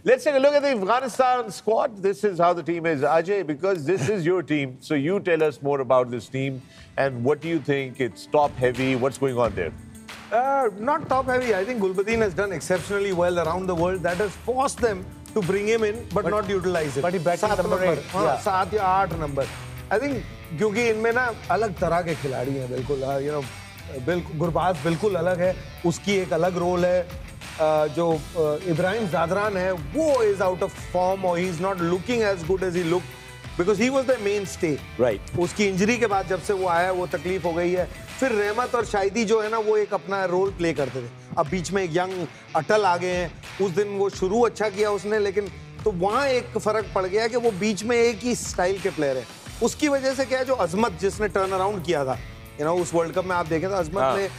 Let's take a look at the Afghanistan squad. This is how the team is. Ajay, because this is your team, so you tell us more about this team and what do you think? It's top heavy. What's going on there? Not top heavy. I think Gulbuddin has done exceptionally well around the world. That has forced them to bring him in, but not utilize it. But he batting number 8. हाँ, 7 या 8 number. I think क्योंकि इनमें ना अलग तरह के खिलाड़ी हैं बिल्कुल. You know, बिल्कुल गुरबाज बिल्कुल अलग है. उसकी एक अलग रोल है. जो इब्राहिम ज़ादरान है वो is out of form or he's not looking as good as he looked because he was the mainstay. Right. उसकी इंजरी के बाद जब से वो आया वो तकलीफ हो गई है. फिर रहमत और शाहिदी जो है ना वो एक अपना रोल प्ले करते थे. अब बीच में एक यंग अटल आ गए हैं. उस दिन वो शुरू अच्छा किया उसने, लेकिन तो वहाँ एक फर्क पड़ गया कि वो बीच में एक ही स्टाइल के प्लेयर है. उसकी वजह से क्या है, जो अजमत जिसने टर्न अराउंड किया था, यू नो, उस वर्ल्ड कप में आप देखें तो अजमत ने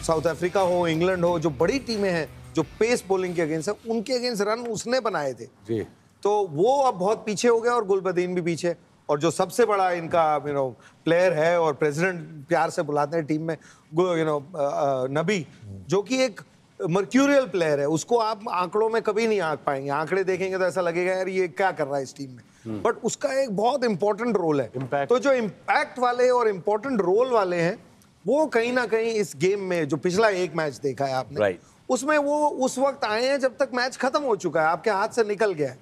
साउथ अफ्रीका हो, इंग्लैंड हो, जो बड़ी टीमें हैं जो पेस बॉलिंग के अगेंस्ट है, उनके अगेंस्ट रन उसने बनाए थे जी. तो वो अब बहुत पीछे हो गया और गुलबदीन भी पीछे. और जो सबसे बड़ा इनका प्लेयर है और प्रेसिडेंट प्यार से बुलाते हैं टीम में, नबी, जो कि एक मर्क्यूरियल प्लेयर है. उसको आप आंकड़ों में कभी नहीं आंक पाएंगे. आंकड़े देखेंगे तो ऐसा लगेगा यार ये क्या कर रहा है इस टीम में, बट उसका एक बहुत इंपॉर्टेंट रोल है. तो जो इम्पैक्ट वाले और इम्पोर्टेंट रोल वाले हैं वो कहीं ना कहीं इस गेम में, जो पिछला एक मैच देखा है आपने, उसमें वो उस वक्त आए हैं जब तक मैच खत्म हो चुका है, आपके हाथ से निकल गया है.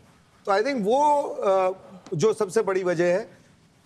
तो आई थिंक वो जो सबसे बड़ी वजह है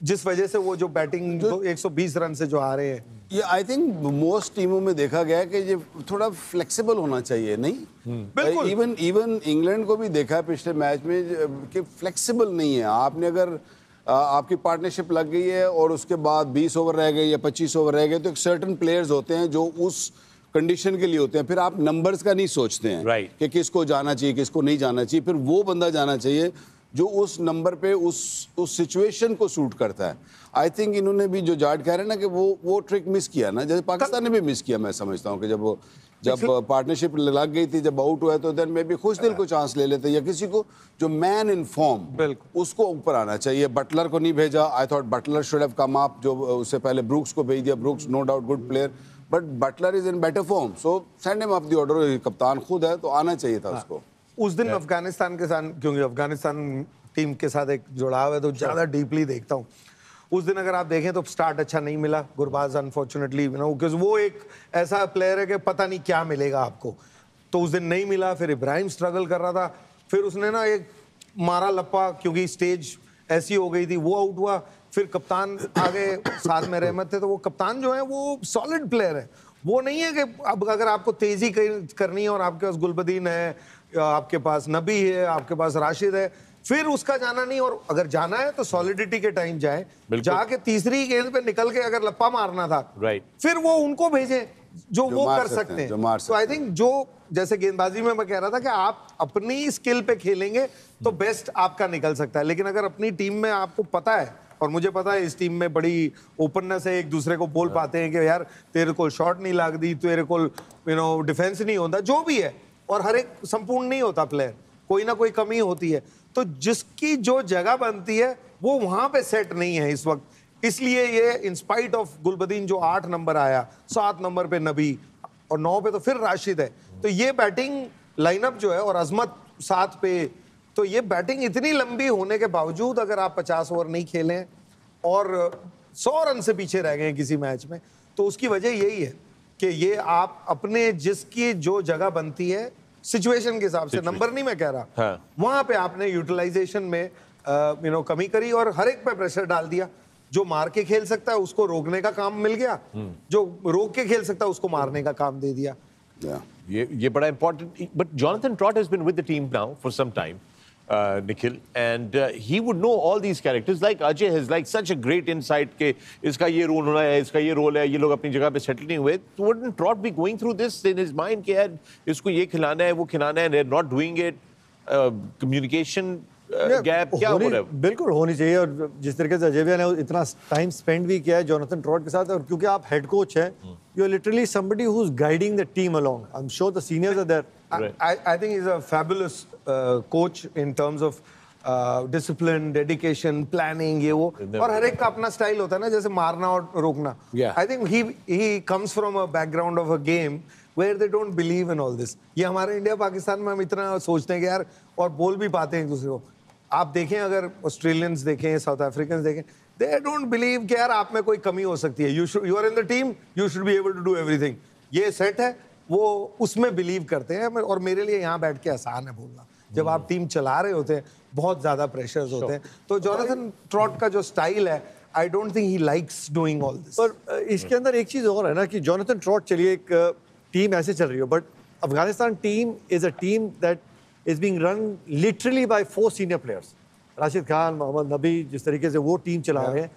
जिस वजह से वो जो बैटिंग 120 रन से जो आ रहे हैं. ये आई थिंक मोस्ट टीमों में देखा गया है कि ये थोड़ा फ्लेक्सिबल होना चाहिए. नहीं, बिल्कुल. इवन इंग्लैंड को भी देखा है पिछले मैच में कि फ्लेक्सिबल नहीं है. आपने अगर आपकी पार्टनरशिप लग गई है और उसके बाद 20 ओवर रह गए या 25 ओवर रह गए, तो एक सर्टन प्लेयर्स होते हैं जो उस कंडीशन के लिए होते हैं. फिर आप नंबर्स का नहीं सोचते हैं कि किसको जाना चाहिए किसको नहीं जाना चाहिए. फिर वो बंदा जाना चाहिए जो उस नंबर पे उस सिचुएशन को सूट करता है. आई थिंक इन्होंने भी, जो जाट कह रहे हैं ना, कि वो ट्रिक मिस किया ना, जैसे पाकिस्तान ने भी मिस किया. मैं समझता हूँ कि जब पार्टनरशिप लग गई थी, जब आउट हुआ, तो देन में भी खुश दिल को चांस ले लेते, या किसी को जो मैन इन फॉर्म उसको ऊपर आना चाहिए. बटलर को नहीं भेजा. I thought Buttler should have come up. जो उससे पहले ब्रूक्स को भेज दिया. Brooks no doubt good player, but Buttler is in better form, so send him of the order. कप्तान खुद है तो आना चाहिए था उसको. उस दिन अफगानिस्तान के साथ, क्योंकि अफगानिस्तान टीम के साथ एक जुड़ाव है तो ज़्यादा डीपली देखता हूँ. उस दिन अगर आप देखें तो स्टार्ट अच्छा नहीं मिला गुरबाज, अनफॉर्चुनेटली, बिकॉज वो एक ऐसा प्लेयर है कि पता नहीं क्या मिलेगा आपको. तो उस दिन नहीं मिला. फिर इब्राहिम स्ट्रगल कर रहा था. फिर उसने ना एक मारा लप्पा, क्योंकि स्टेज ऐसी हो गई थी, वो आउट हुआ. फिर कप्तान आगे साथ में रहमत थे, तो वो कप्तान जो है वो सॉलिड प्लेयर है. वो नहीं है कि अब अगर आपको तेजी करनी है और आपके पास गुलबदीन है, आपके पास नबी है, आपके पास राशिद है, फिर उसका जाना नहीं. और अगर जाना है तो सॉलिडिटी के टाइम जाए. जाके तीसरी गेंद पे निकल के अगर लप्पा मारना था, फिर वो उनको भेजे जो वो कर सकते हैं. तो आई थिंक जो जैसे गेंदबाजी में मैं कह रहा था कि आप अपनी स्किल पे खेलेंगे तो बेस्ट आपका निकल सकता है. लेकिन अगर अपनी टीम में आपको पता है, और मुझे पता है इस टीम में बड़ी ओपननेस है, एक दूसरे को बोल पाते हैं कि यार तेरे को शॉट नहीं लगती, तेरे को डिफेंस नहीं होता, जो भी है. और हर एक संपूर्ण नहीं होता प्लेयर, कोई ना कोई कमी होती है. तो जिसकी जो जगह बनती है वो वहां पे सेट नहीं है इस वक्त. इसलिए ये इंस्पाइट ऑफ गुलबदीन जो 8 नंबर आया, 7 नंबर पे नबी और 9 पे तो फिर राशिद है. तो ये बैटिंग लाइनअप जो है, और अजमत 7 पे, तो ये बैटिंग इतनी लंबी होने के बावजूद अगर आप 50 ओवर नहीं खेलें और 100 रन से पीछे रह गए किसी मैच में, तो उसकी वजह यही है कि ये आप अपने जिसकी जो जगह बनती है सिचुएशन के हिसाब से, नंबर नहीं मैं कह रहा, वहां पे आपने यूटिलाइजेशन में कमी करी और हर एक पे प्रेशर डाल दिया. जो मार के खेल सकता है उसको रोकने का काम मिल गया, जो रोक के खेल सकता है उसको मारने का काम दे दिया. ये बड़ा important. But Jonathan Trott has been with the team now for some time, Nikhil, and he would know all these characters. Like Ajay has like such a great insight के इसका ये रोल होना है, इसका ये रोल है, ये लोग अपनी जगह पे सेटल नहीं हुए. So wouldn't Trot be going through this in his mind कि यार इसको ये खिलाना है, वो खिलाना है, they're not doing it, communication gap क्या हो रहा है? बिल्कुल होनी चाहिए. और जिस तरीके से अजय भैया ने इतना टाइम स्पेंड भी किया है जोनाथन ट्रॉट के साथ, और क्योंकि आप हेड कोच हैं, you are literally somebody who is guiding the team along. I am sure the seniors are there. I think he's a fabulous coach in terms of discipline, dedication, planning, ये वो. और हर एक का अपना style होता है ना, जैसे मारना और रोकना. I think he comes from a background of a game where they don't believe in all this. ये हमारे इंडिया पाकिस्तान में हम इतना सोचते हैं कि यार, और बोल भी पाते हैं एक दूसरे को. आप देखें, अगर ऑस्ट्रेलियंस देखें, साउथ अफ्रीकन देखें, they don't believe कि यार आप में कोई कमी हो सकती है. You are in the team, you should be able to do everything. ये सेट है, वो उसमें बिलीव करते हैं. और मेरे लिए यहाँ बैठ के आसान है बोलना. जब आप टीम चला रहे होते हैं, बहुत ज्यादा प्रेशर्स होते हैं. तो जोनाथन ट्रॉट का जो स्टाइल है, I don't think he likes doing all this. पर इसके अंदर एक चीज और है ना कि जोनाथन ट्रॉट, चलिए एक टीम ऐसे चल रही हो, but Afghanistan team is a team that is being run literally by 4 senior players. Rashid Khan, Mohammad Nabi, जिस तरीके से वो टीम चला रहे हैं.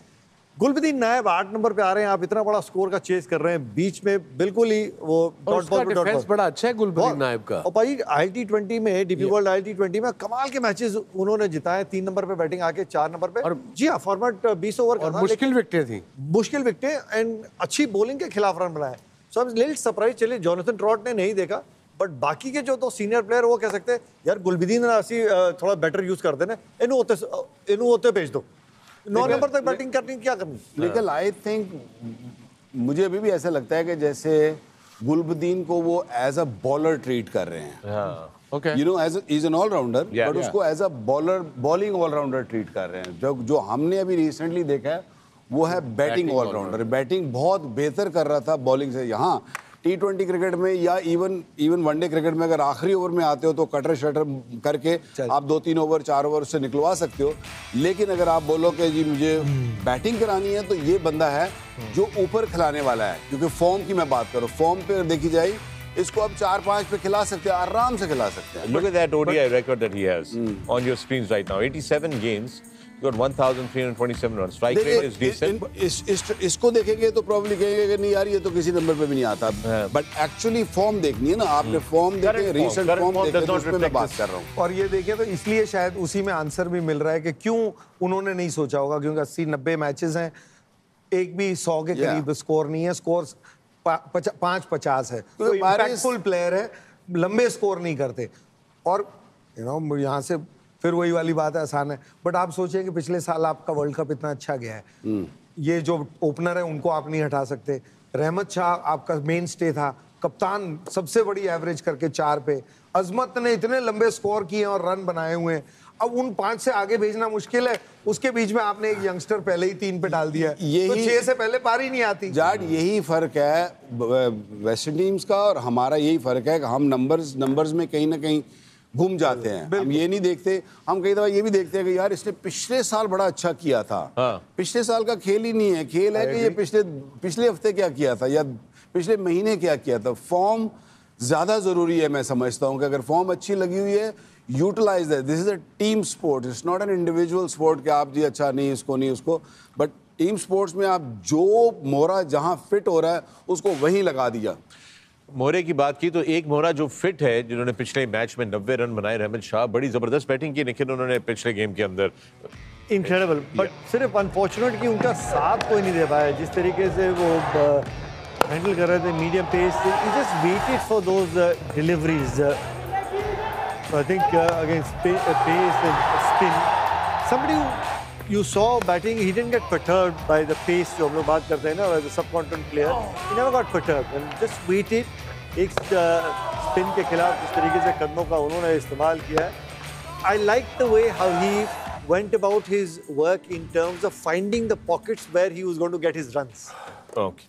गुलबदीन नायब 8 नंबर पे आ रहे हैं. आप इतना बड़ा स्कोर का चेस कर रहे हैं, बीच में बिल्कुल ही वो डॉट बॉल डिफेंस बड़ा अच्छा है गुलबदीन नायब का. और भाई ILT20 में, डीपी वर्ल्ड ILT20 में कमाल के मैचेस उन्होंने जिताए. 3 नंबर पे बैटिंग आके 4 नंबर पे. और जी हाँ, फॉर्मेट 20 ओवर का था, मुश्किल विकेटें थी, मुश्किल विकेटें एंड अच्छी बॉलिंग के खिलाफ रन बनाए. सो आई एम लिटिल सरप्राइज. चलिए जोनाथन ट्रॉट ने नहीं देखा, बट बाकी के जो 2 सीनियर प्लेयर वो कह सकते हैं यार गुलबदीन असी थोड़ा बेटर यूज कर देना, इनू होते भेज दो. 9 नंबर तक बैटिंग करनी, क्या करनी. लेकिन आई थिंक मुझे अभी भी ऐसा लगता है कि जैसे गुलबदीन को वो एज अ बॉलर ट्रीट कर रहे हैं. Okay, you know, as is an allrounder, Yeah. But उसको as a bowling allrounder treat कर रहे हैं. जो हमने अभी रिसेंटली देखा है वो है बैटिंग ऑलराउंडर. बैटिंग बहुत बेहतर कर रहा था बॉलिंग से. यहाँ T20 क्रिकेट में या इवन वनडे क्रिकेट में अगर आखिरी ओवर में आते हो तो कटर शटर करके आप 2-3 ओवर 4 ओवर से निकलवा सकते हो. लेकिन अगर आप बोलो कि जी मुझे बैटिंग करानी है, तो ये बंदा है जो ऊपर खिलाने वाला है. क्योंकि फॉर्म की मैं बात करूँ, फॉर्म पे देखी जाए इसको अब 4-5 पे खिला सकते हैं, आराम से खिला सकते हैं. Look at that ODI record that he has on your screens right now. 87 games, got 1,327 runs. Strike rate is decent. इसको देखेंगे तो प्रॉब्ली कहेंगे कि नहीं यार ये तो किसी नंबर पे भी नहीं आता. बट एक्चुअली फॉर्म देखनी है ना आपने. फॉर्म देखें, रीसेंट फॉर्म देखें, उस पे मैं बात कर रहा हूँ. और ये देखें तो इसलिए शायद उसी में आंसर भी मिल रहा है कि क्यों उन्होंने नहीं सोचा होगा. क्योंकि 80-90 मैचेस हैं, एक भी 100 के करीब स्कोर नहीं है. स्कोर 5-50 है. तो इंपैक्टफुल प्लेयर है, लंबे स्कोर नहीं करते. और यू नो, यहाँ से फिर वही वाली बात है, आसान है. बट आप सोचिए कि पिछले साल आपका वर्ल्ड कप इतना अच्छा गया है. ये जो ओपनर है उनको आप नहीं हटा सकते. रहमत शाह आपका मेन स्टे था, कप्तान, सबसे बड़ी एवरेज करके 4 पे. अजमत ने इतने लंबे स्कोर किए और रन बनाए हुए हैं. अब उन 5 से आगे भेजना मुश्किल है. उसके बीच में आपने एक यंगस्टर पहले ही 3 पे डाल दिया है, तो 6 से पहले पारी नहीं आती. जाट, यही फर्क है वेस्ट इंडीज का और हमारा. यही फर्क है कि हम नंबर्स में कहीं ना कहीं घूम जाते हैं. हम ये नहीं देखते. हम कई दफा ये भी देखते हैं कि यार इसने पिछले साल बड़ा अच्छा किया था. पिछले साल का खेल ही नहीं है. खेल है कि ये पिछले हफ्ते क्या किया था या पिछले महीने क्या किया था. फॉर्म ज्यादा जरूरी है. मैं समझता हूँ कि अगर फॉर्म अच्छी लगी हुई है, utilize that. This is a team sport, it's not an individual sport कि आप जी अच्छा नहीं इसको नहीं उसको. बट टीम स्पोर्ट्स में आप जो मोहरा जहाँ फिट हो रहा है उसको वहीं लगा दिया. मोहरे की बात की तो एक मोहरा जो फिट है, जिन्होंने पिछले मैच में 90 रन बनाए, रहमत शाह, बड़ी जबरदस्त बैटिंग की लेकिन उन्होंने पिछले गेम के अंदर. इनक्रेडिबल. बट सिर्फ अनफॉर्चुनेट कि उनका साथ कोई नहीं दे पाया. जिस तरीके से वो हैंडल कर रहे थे medium pace, he just waited for those deliveries. I think against pace and spin, somebody you saw batting, he didn't get perturbed by the pace. जो हम लोग बात करते हैं ना, as a subcontinent player, he never got perturbed and just waited. एक spin के खिलाफ जिस तरीके से कदमों का उन्होंने इस्तेमाल किया है, I liked the way how he went about his work in terms of finding the pockets where he was going to get his runs. Okay.